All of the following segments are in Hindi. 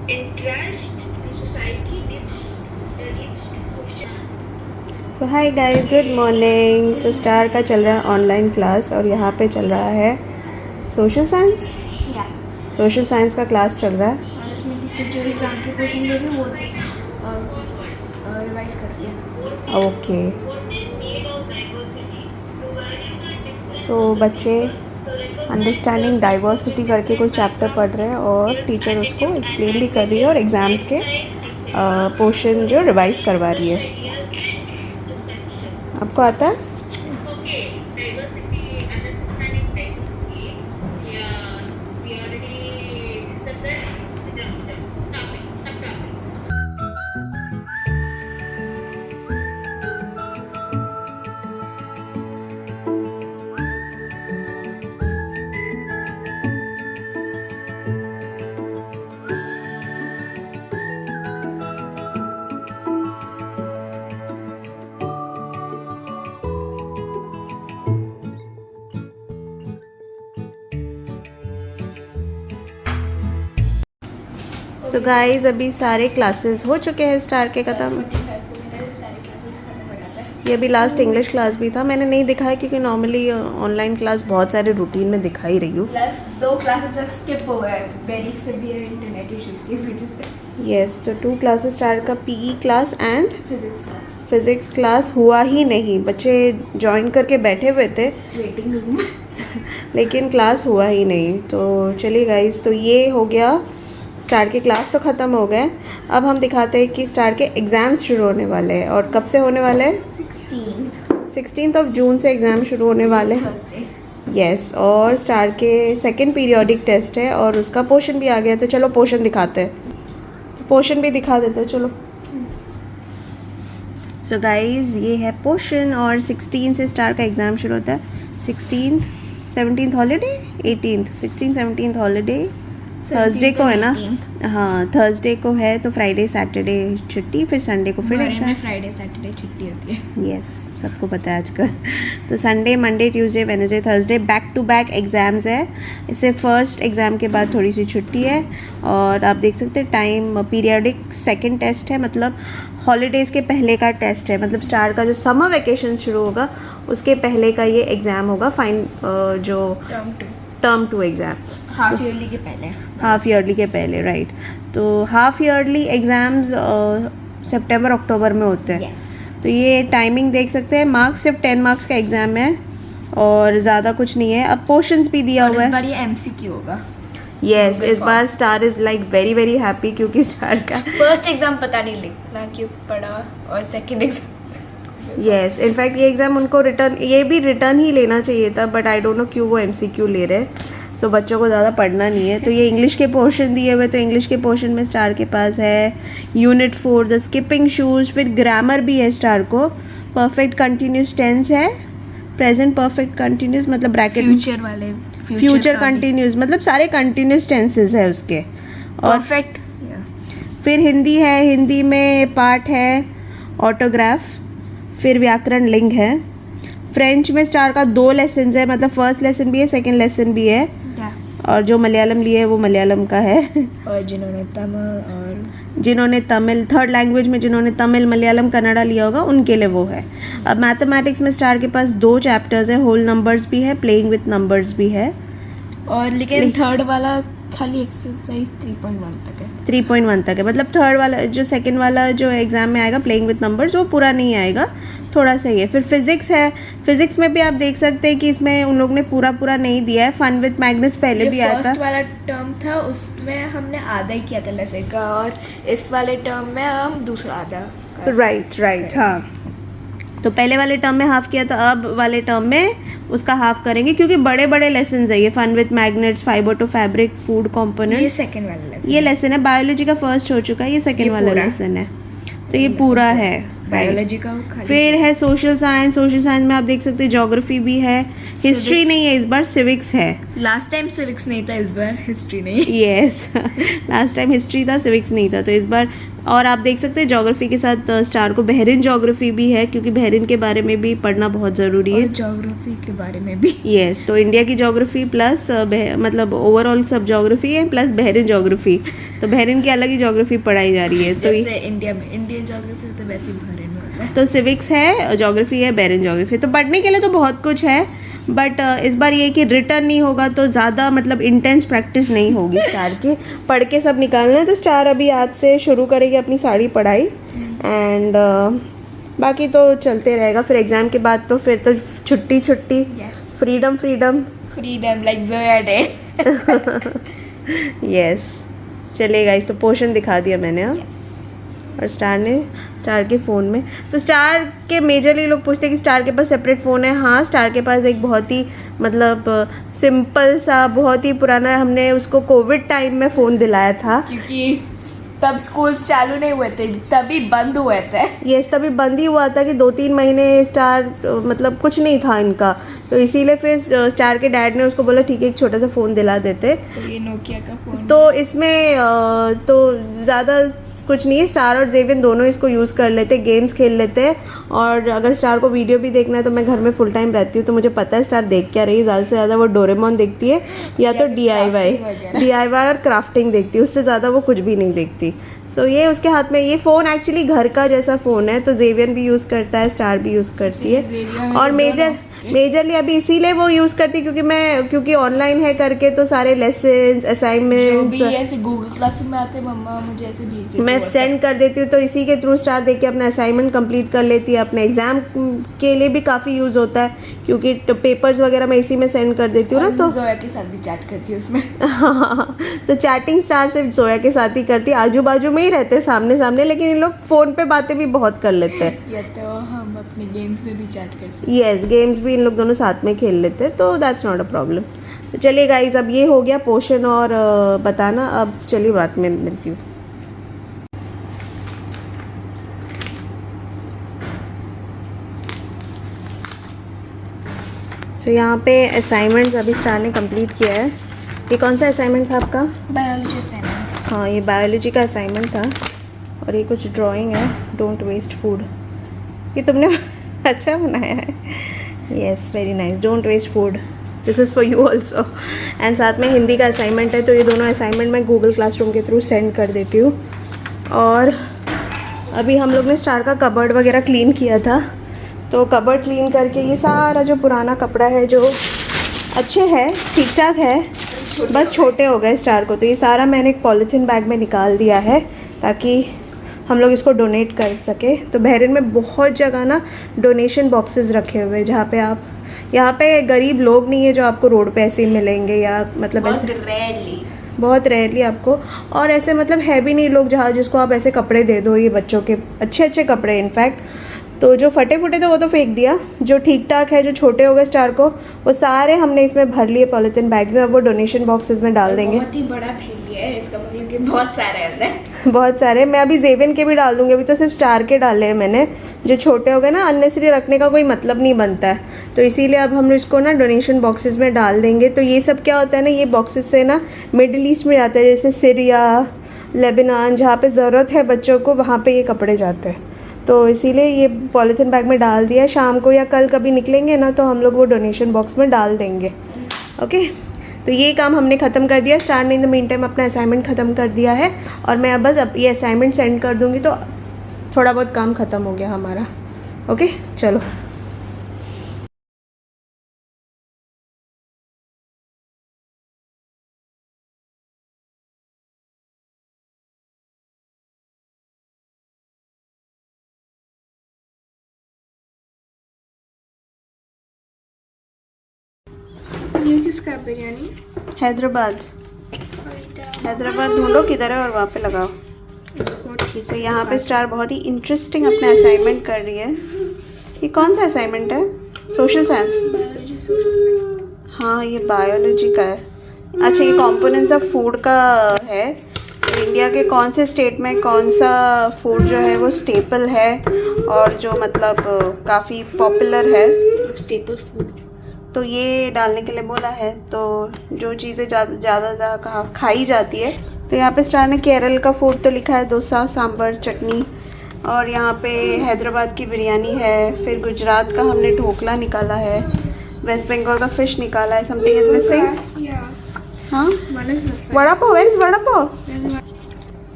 Interest in society leads to social. So hi guys, good morning. So star का चल रहा है ऑनलाइन क्लास और यहाँ पे चल रहा है सोशल साइंस। या सोशल साइंस का क्लास चल रहा है। और उसमें टीचर जो एग्ज़ाम की क्वेश्चन दे रही है वो रिवाइज कर रही है। Okay, What is made of diversity? To vary the difference so of the बच्चे people, to recognize understanding the diversity करके कोई चैप्टर पढ़ रहे हैं और टीचर उसको एक्सप्लेन भी कर रही है और एग्ज़ाम्स के पोर्शन जो रिवाइज करवा रही है। आपको आता है? Okay, diversity, understanding diversity. Yes, we already discussed that. Sit down. Topics, subtopics. So guys, अभी सारे क्लासेस हो चुके हैं स्टार के ख़त्म। 45 को मेरे सारी क्लासेस खत्म हो जाता है। ये अभी लास्ट इंग्लिश क्लास भी था, मैंने नहीं दिखाया क्योंकि नॉर्मली ऑनलाइन क्लास बहुत सारे रूटीन में दिखा ही रही हूँ। प्लस 2 क्लासेस स्किप हो गए वेरी सिवियर इंटरनेट इश्यूज की वजह से। यस, तो 2 क्लासेस स्टार का PE class and physics physics class हुआ ही नहीं। बच्चे ज्वाइन करके बैठे हुए थे वेटिंग रूम में। लेकिन क्लास हुआ ही नहीं। तो चलिए गाइस, तो ये हो गया स्टार के क्लास तो ख़त्म हो गए। अब हम दिखाते हैं कि स्टार के एग्ज़ाम्स शुरू होने वाले हैं। और कब से होने वाले हैं? 16 जून से एग्ज़ाम शुरू होने वाले हैं। यस, और स्टार के सेकंड पीरियोडिक टेस्ट है और उसका पोर्शन भी आ गया। तो चलो पोर्शन दिखाते हैं, तो पोर्शन भी दिखा देते हैं। चलो सो गाइस, ये है पोर्शन और 16 से स्टार का एग्ज़ाम शुरू होता है। 16, 17 हॉलीडे, 18, 16, 17 हॉलीडे थर्सडे को है ना? हाँ, थर्सडे को है, तो फ्राइडे सैटरडे छुट्टी, फिर संडे को फिर एग्जाम। फ्राइडे सैटरडे छुट्टी होती है। यस, सबको पता है आजकल। तो Sunday, Monday, Tuesday, Wednesday, Thursday back to back exams है। इससे फर्स्ट एग्ज़ाम के बाद थोड़ी सी छुट्टी है। और आप देख सकते हैं टाइम पीरियडिक सेकंड टेस्ट है, मतलब हॉलीडेज़ के पहले का टेस्ट है। मतलब स्टार का जो समर वेकेशन शुरू होगा उसके पहले का ये एग्ज़ाम होगा। जो टर्म 2 एग्ज़ाम हाफ ईयरली के पहले। हाफ ईयरली के पहले, राइट। तो हाफ ईयरली एग्ज़ाम्स सितंबर अक्टूबर में होते हैं। तो ये टाइमिंग देख सकते हैं। मार्क्स सिर्फ 10 मार्क्स का एग्ज़ाम है और ज़्यादा कुछ नहीं है। अब पोर्शंस भी दिया हुआ है। इस बार ये एमसीक्यू होगा। यस, इस बार star is like very very happy क्योंकि स्टार का फर्स्ट एग्जाम पता नहीं लिखना क्यों पड़ा और सेकंड एग्जाम यस, इनफैक्ट ये एग्ज़ाम उनको रिटर्न ही लेना चाहिए था, बट आई डोंट नो क्यों वो एमसीक्यू ले रहे। सो बच्चों को ज़्यादा पढ़ना नहीं है। तो ये इंग्लिश के पोर्शन दिए हुए, तो इंग्लिश के पोर्शन में स्टार के पास है यूनिट 4 द स्किपिंग शूज़, फिर ग्रामर भी है स्टार को। परफेक्ट कंटिन्यूस टेंस है, प्रेजेंट परफेक्ट कंटिन्यूस मतलब ब्रैकेट फ्यूचर कंटिन्यूस, मतलब सारे कंटिन्यूस टेंसेस है उसके। और परफेक्ट। फिर हिंदी है, हिंदी में पार्ट है ऑटोग्राफ, फिर व्याकरण लिंग है। फ्रेंच में स्टार का 2 लेसन है, मतलब फर्स्ट लेसन भी है, सेकंड लेसन भी है। और जो मलयालम लिए है वो मलयालम का है। और जिन्होंने तमिल थर्ड लैंग्वेज में जिन्होंने तमिल, मलयालम, कन्नड़ा लिया होगा उनके लिए वो है। अब मैथमेटिक्स में स्टार के पास 2 चैप्टर्स है, होल नंबर्स भी है, प्लेइंग विथ नंबर्स भी है। और लेकिन थर्ड वाला खाली एक्सरसाइज 3.1 तक है। 3.1 तक है, मतलब थर्ड वाला जो सेकंड वाला जो एग्जाम में आएगा प्लेइंग विथ नंबर्स वो पूरा नहीं आएगा, थोड़ा सा ही है। फिर फिजिक्स है, फिजिक्स में भी आप देख सकते हैं कि इसमें उन लोग ने पूरा नहीं दिया है। फन विथ मैग्नेट्स पहले भी आया था। फर्स्ट वाला टर्म था उसमें हमने आधा ही किया था लेसन का, और इस वाले टर्म में हम दूसरा आधा। राइट, हाँ। तो पहले वाले टर्म में हाफ किया था, अब वाले टर्म में उसका हाफ करेंगे क्योंकि बड़े बड़े लेसन है ये। Fun with magnets, fibre to fabric, food component, ये सेकंड वाला लेसन। ये लेसन है। बायोलॉजी का फर्स्ट हो चुका है, ये सेकंड वाला लेसन है। तो ये पूरा है बायोलॉजी का खाली फिर है सोशल साइंस में आप देख सकते हैं ज्योग्राफी भी है, हिस्ट्री नहीं है इस बार, सिविक्स है। लास्ट टाइम सिविक्स नहीं था, इस बार हिस्ट्री नहीं। यस लास्ट टाइम हिस्ट्री था, सिविक्स नहीं था, तो इस बार। और आप देख सकते हैं ज्योग्राफी के साथ स्टार को बहरीन ज्योग्राफी भी है, क्योंकि बहरीन के बारे में भी पढ़ना बहुत ज़रूरी है। ज्योग्राफी के बारे में भी यस तो इंडिया की ज्योग्राफी प्लस मतलब ओवरऑल सब ज्योग्राफी है प्लस बहरीन ज्योग्राफी, तो बहरीन की अलग ही ज्योग्राफी पढ़ाई जा रही है। तो जैसे इंडिया में इंडियन ज्योग्राफी तो वैसे ही बहरीन में होता है। तो सिविक्स है, ज्योग्राफी है, बहरीन ज्योग्राफी, तो पढ़ने के लिए तो बहुत कुछ है, बट इस बार ये कि रिटर्न नहीं होगा तो ज़्यादा मतलब इंटेंस प्रैक्टिस नहीं होगी स्टार की, पढ़ के सब निकालना है। तो स्टार अभी आज से शुरू करेगी अपनी सारी पढ़ाई एंड बाकी तो चलते रहेगा। फिर एग्ज़ाम के बाद तो फिर तो छुट्टी freedom like Zoya dead. Yes चलेगा। इस तो पोर्शन दिखा दिया मैंने। हाँ और स्टार के फ़ोन में, तो स्टार के मेजरली लोग पूछते हैं कि स्टार के पास सेपरेट फ़ोन है। हाँ स्टार के पास एक बहुत ही मतलब सिंपल सा बहुत ही पुराना, हमने उसको कोविड टाइम में फ़ोन दिलाया था, क्योंकि तब स्कूल्स चालू नहीं हुए थे, तभी बंद हुए थे। यस तभी बंद ही हुआ था कि 2-3 महीने स्टार मतलब कुछ नहीं था इनका, तो इसीलिए फिर स्टार के डैड ने उसको बोला ठीक है एक छोटा सा फ़ोन दिला देते। तो ये नोकिया का फ़ोन, तो इसमें तो ज़्यादा कुछ नहीं है, स्टार और जेविन दोनों इसको यूज़ कर लेते, गेम्स खेल लेते हैं। और अगर स्टार को वीडियो भी देखना है तो मैं घर में फुल टाइम रहती हूँ, तो मुझे पता है स्टार देख क्या रही है। ज़्यादा से ज़्यादा वो डोरेमोन देखती है या तो DIY और क्राफ्टिंग देखती है, उससे ज़्यादा वो कुछ भी नहीं देखती। सो ये उसके हाथ में, ये फ़ोन एक्चुअली घर का जैसा फ़ोन है, तो जेवियन भी यूज़ करता है, स्टार भी यूज़ करती है। और मेजरली अभी इसीलिए वो यूज़ करती है क्योंकि ऑनलाइन है करके, तो सारे लेसन्स असाइनमेंट्स ऐसे गूगल क्लासरूम में आते मम्मा मुझे ऐसे भेज देती, मैं सेंड कर देती हूँ, तो इसी के थ्रू स्टार देख के अपना असाइनमेंट कंप्लीट कर लेती है। अपने एग्जाम के लिए भी काफ़ी यूज़ होता है, क्योंकि पेपर्स वगैरह मैं इसी में सेंड कर देती हूँ ना। तो जोया के साथ भी चैट करती है उसमें। हाँ तो चैटिंग स्टार से जोया के साथ ही करती है, आजू बाजू में ही रहते हैं सामने, लेकिन इन लोग फ़ोन पे बातें भी बहुत कर लेते हैं। या तो हम अपने गेम्स में भी चैट कर सकते हैं। यस गेम्स भी इन लोग दोनों साथ में खेल लेते हैं, तो दैट्स नॉट अ प्रॉब्लम। तो चलिए गाइज, अब ये हो गया पोर्शन और बताना, अब चलिए बात में मिलती हूँ। सो यहाँ पे असाइनमेंट्स अभी स्टार ने कंप्लीट किया है। ये कौन सा असाइनमेंट था आपका? Biology assignment. हाँ ये बायोलॉजी का असाइनमेंट था, और ये कुछ ड्राइंग है, डोंट वेस्ट फूड। ये तुमने अच्छा बनाया है। Yes very nice, don't waste food, this is for you also. And साथ में हिंदी का असाइनमेंट है, तो ये दोनों असाइनमेंट मैं गूगल क्लासरूम के थ्रू सेंड कर देती हूँ। और अभी हम लोग ने स्टार का कबर्ड वगैरह क्लीन किया था, तो कबर्ड क्लीन करके ये सारा जो पुराना कपड़ा है जो अच्छे है ठीक ठाक है, बस छोटे हो गए स्टार को, तो ये सारा मैंने एक पॉलीथीन बैग में निकाल दिया है ताकि हम लोग इसको डोनेट कर सके। तो बहरीन में बहुत जगह ना डोनेशन बॉक्सेस रखे हुए हैं, जहाँ पे आप, यहाँ पे गरीब लोग नहीं है जो आपको रोड पे ऐसे ही मिलेंगे, या मतलब ऐसे बहुत रेयरली आपको, और ऐसे मतलब है भी नहीं लोग जहाँ जिसको आप ऐसे कपड़े दे दो, ये बच्चों के अच्छे कपड़े इनफैक्ट। तो जो फटे फुटे थे वो तो फेंक दिया, जो ठीक ठाक है जो छोटे हो गए स्टार को, वो सारे हमने इसमें भर लिए पॉलीथीन बैग्स में। अब वो डोनेशन बॉक्सेस में डाल देंगे। बहुत ही बड़ा थैली है, इसका मतलब कि बहुत सारे अंदर बहुत सारे। मैं अभी जेविन के भी डाल दूँगी, अभी तो सिर्फ स्टार के डाले हैं मैंने। जो छोटे हो गए ना, अननेसेसरी रखने का कोई मतलब नहीं बनता है, तो इसीलिए अब हम इसको ना डोनेशन बॉक्सेस में डाल देंगे। तो ये सब क्या होता है ना, ये बॉक्सेस से ना मिडिल ईस्ट में जाता है, जैसे सीरिया, लेबनान, जहाँ पे ज़रूरत है बच्चों को वहाँ पे ये कपड़े जाते हैं। तो इसीलिए ये पॉलीथीन बैग में डाल दिया। शाम को या कल कभी निकलेंगे ना, तो हम लोग वो डोनेशन बॉक्स में डाल देंगे। ओके, तो ये काम हमने ख़त्म कर दिया। स्टार ने इन द मीन टाइम अपना असाइनमेंट ख़त्म कर दिया है, और मैं अब बस ये असाइनमेंट सेंड कर दूँगी, तो थोड़ा बहुत काम ख़त्म हो गया हमारा। ओके चलो। ये किसका बिरयानी? हैदराबाद ढूंढो किधर है और वहाँ पे लगाओ। तो यहाँ पे स्टार बहुत ही इंटरेस्टिंग अपना असाइनमेंट कर रही है। ये कौन सा असाइनमेंट है? Social science. हाँ ये बायोलॉजी का है। अच्छा ये कंपोनेंट्स ऑफ फूड का है, इंडिया के कौन से स्टेट में कौन सा फूड जो है वो स्टेपल है और जो मतलब काफ़ी पॉपुलर है, स्टेपल फूड। तो ये डालने के लिए बोला है। तो जो चीज़ें ज़्यादा खाई जाती है, तो यहाँ पे स्टार ने केरल का फूड तो लिखा है, डोसा, सांभर, चटनी, और यहाँ पे हैदराबाद की बिरयानी है, फिर गुजरात का हमने ढोकला निकाला है, वेस्ट बंगाल का फिश निकाला है, समथिंग इज मिसिंग। हाँ, वड़ा पाव, वेयर इज वड़ा पाव?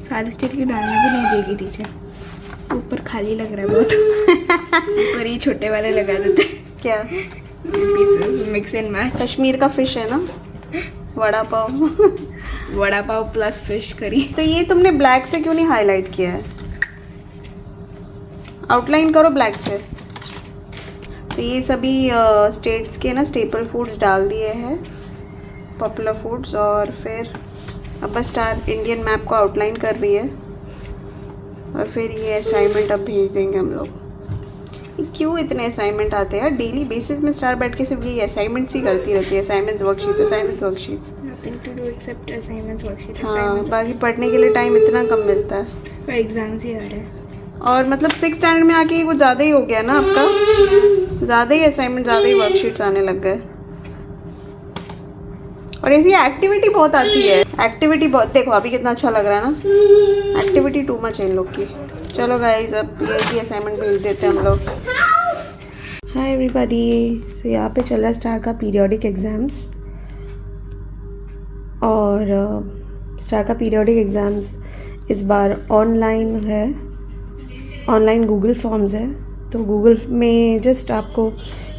सारे स्टेट के डालने भी नहीं देगी टीचर, ऊपर खाली लग रहा है बहुत। ऊपर ही छोटे वाले लगा देते। क्या? Mix and match. कश्मीर का फिश है ना vada pav. Vada pav plus fish curry. तो ये तुमने ब्लैक से क्यों नहीं हाईलाइट किया है? आउटलाइन करो ब्लैक से। तो ये सभी स्टेट्स के ना स्टेपल फूड्स डाल दिए हैं, पॉपुलर फूड्स, और फिर अब बस स्टार इंडियन मैप को आउटलाइन कर रही है, और फिर ये असाइनमेंट अब भेज देंगे हम लोग। क्यों इतने असाइनमेंट आते हैं यार? डेली बेसिस में स्टार बैठ के सिर्फ ये असाइनमेंट्स ही करती रहती है, assignments worksheets, assignments worksheets. Nothing to do except assignments worksheet. हाँ, बाकी पढ़ने के लिए टाइम इतना कम मिलता है। एग्जाम्स ही आ रहे हैं, और मतलब 6th स्टैंडर्ड में आके कुछ ज़्यादा ही हो गया ना आपका, ज़्यादा ही असाइनमेंट, ज़्यादा ही वर्कशीट्स आने लग गए। और ऐसी एक्टिविटी बहुत आती है, एक्टिविटी बहुत, देखो अभी कितना अच्छा लग रहा है ना, एक्टिविटी टू मच है इन लोग की। चलो गाइस, अब ये भी असाइनमेंट भेज देते हैं हम लोग। हाय एवरीबॉडी, सो यहाँ पे चल रहा है स्टार का पीरियोडिक एग्ज़ाम्स, और स्टार का पीरियोडिक एग्ज़ाम्स इस बार ऑनलाइन है, ऑनलाइन गूगल फॉर्म्स है। तो गूगल में जस्ट आपको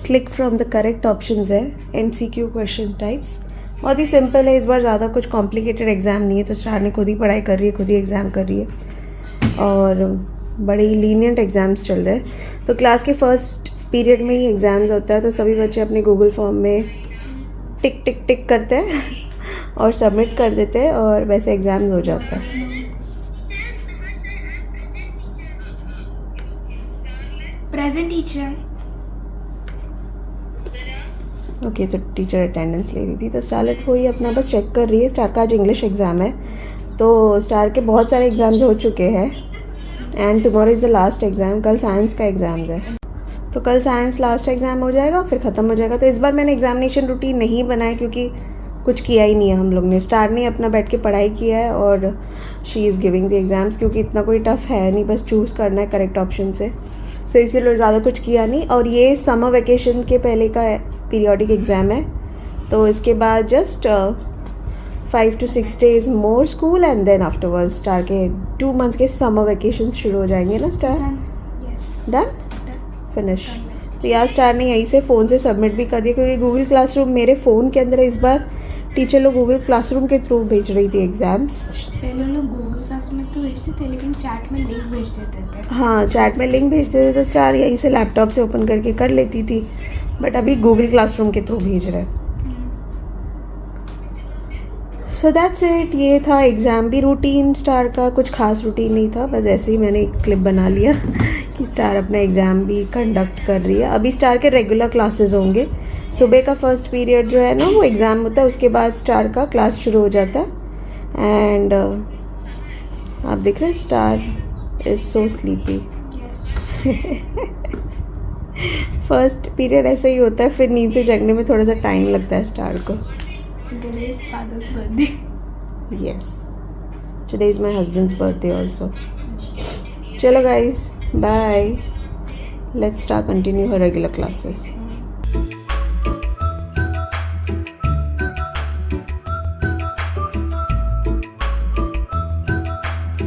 click from the correct options है, MCQ क्वेश्चन टाइप्स, बहुत ही सिंपल है। इस बार ज़्यादा कुछ कॉम्प्लिकेटेड एग्ज़ाम नहीं है, तो स्टार ने खुद ही पढ़ाई कर रही है, खुद ही एग्ज़ाम कर रही है, और बड़े ही लीनियंट एग्ज़ाम्स चल रहे हैं। तो क्लास के फर्स्ट पीरियड में ही एग्ज़ाम्स होता है, तो सभी बच्चे अपने गूगल फॉर्म में टिक टिक टिक करते हैं और सबमिट कर देते हैं, और वैसे एग्ज़ाम्स हो जाता है। Present teacher. ओके, तो टीचर अटेंडेंस ले रही थी, तो स्टारलेट को ही अपना बस चेक कर रही है। स्टार का आज इंग्लिश एग्ज़ाम है, तो स्टार के बहुत सारे एग्ज़ाम्स हो चुके हैं, and tomorrow is the last exam. कल साइंस का एग्ज़ाम्स है, तो कल साइंस लास्ट एग्ज़ाम हो जाएगा, फिर ख़त्म हो जाएगा। तो इस बार मैंने एग्ज़ामिनेशन रूटीन नहीं बनाया, क्योंकि कुछ किया ही नहीं है हम लोग ने। स्टार ने अपना बैठ के पढ़ाई किया है, और she is giving the exams, क्योंकि इतना कोई टफ है नहीं, बस चूज़ करना है करेक्ट ऑप्शन से। सो इसलिए ज़्यादा कुछ किया नहीं। और ये समर वेकेशन के पहले का पीरियोडिक एग्ज़ाम है, तो इसके बाद just 5 to 6 days more school, and then afterward star के 2 months के समर वेकेशन शुरू हो जाएंगे ना स्टार। Done, finish. तो यार स्टार ने यहीं से फ़ोन से सबमिट भी कर दिया, क्योंकि गूगल क्लासरूम मेरे फ़ोन के अंदर इस बार टीचर लोग गूगल क्लासरूम के थ्रू भेज रही थी एग्ज़ाम्स। पहले लोग गूगल क्लास में तो भेजते थे, लेकिन चैट में लिंक भेज देते थे। हाँ, चैट में लिंक भेजते थे, तो स्टार यहीं से लैपटॉप से ओपन करके कर लेती थी, बट अभी गूगल क्लासरूम के थ्रू भेज रहे हैं। So that's it. ये था एग्ज़ाम भी रूटीन स्टार का, कुछ खास रूटीन नहीं था, बस ऐसे ही मैंने एक क्लिप बना लिया कि स्टार अपना एग्ज़ाम भी कंडक्ट कर रही है। अभी स्टार के रेगुलर क्लासेस होंगे, सुबह का फर्स्ट पीरियड जो है ना वो एग्ज़ाम होता है, उसके बाद स्टार का क्लास शुरू हो जाता है। एंड आप देख रहे हैं star is so sleepy. First period ऐसा ही होता है, फिर नींद से जगने में थोड़ा सा टाइम लगता है स्टार को। Today is father's birthday. Yes, today is my husband's birthday also. Chalo guys, bye. Let's start continue her regular classes.